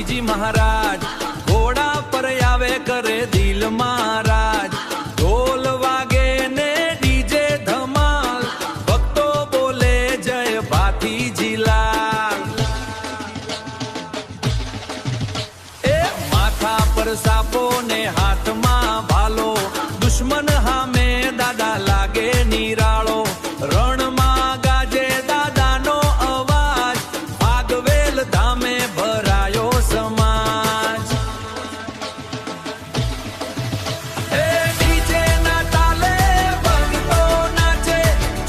ભાથીજી મહારાજ ઘોડા પર આવે કરે દિલમાં રાજ ઢોલ વાગે ને ડીજે ધમાલ ભક્તો બોલે જય ભાથીજી લાલ એ માથા પર સાપો ને હાથમાં ભાલો દુશ્મન હામે દાદા લાગે નિરાળો રણમાં ગાજે દાદાનો અવાજ ભાગવેલ ધામે ભરાયો સમાજ એ ડીજે ના તાલે ભક્તો નાચે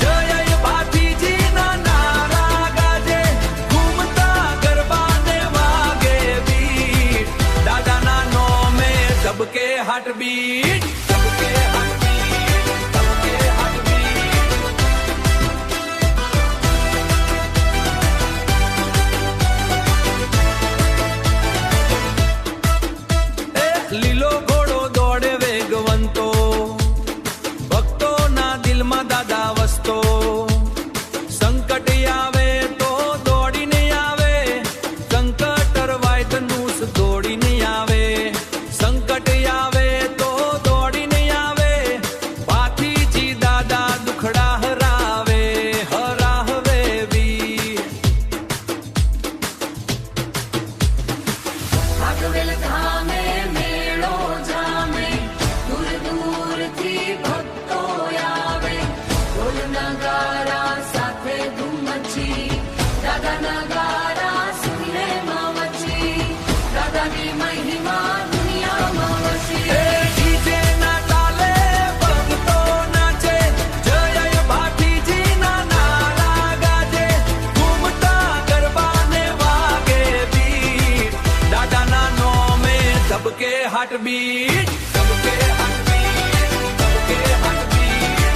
જય ભાથીજીના નારા ગાજે ઘૂમતા ગરબા ને વાગે બીટ દાદાના નોમે ધબકે હાર્ટબીટ લીલો ઘોડો દોડે વેગવંતો ભક્તોના દિલમાં દાદા વસતો સંકટ આવે તો દોડીને આવે સંકટ અરવાય ધનુષ દોડીને આવે સંકટ આવે તો દોડીને આવે ભાથીજી દાદા દુખડા હરાવે હરાવે વીર ભાગવેલ ધામે મેળો જામે દૂર દૂરથી ભક્તો આવે ઢોલ નગારા સાથે ધૂમ મચી દાદાના ગારા સુરે માં વચી દાદાની મહિમા દુનિયામાં વસી એ ડીજે ના તાલે ભક્તો નાચે જય ભાથીજીના નારા ગાજે ઘૂમતા ગરબા ને વાગે બીટ દાદાના નોમે ધબકે હાર્ટબીટ ધબકે હાર્ટબીટ ધબકે હાર્ટબીટ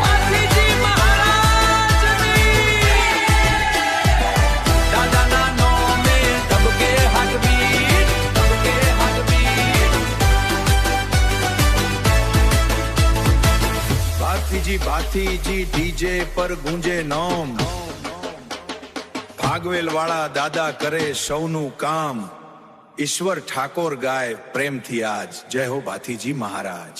ભાથીજી મહારાજની દાદાના નોમે ધબકે હાર્ટબીટ ધબકે હાર્ટબીટ ભાથીજી ભાથીજી ડીજે પર ગુંજે નોમ ભાગવેલ વાળા દાદા કરે સૌનું કામ ઈશ્વર ઠાકોર ગાય પ્રેમથી આજ જય હો ભાથીજી મહારાજ।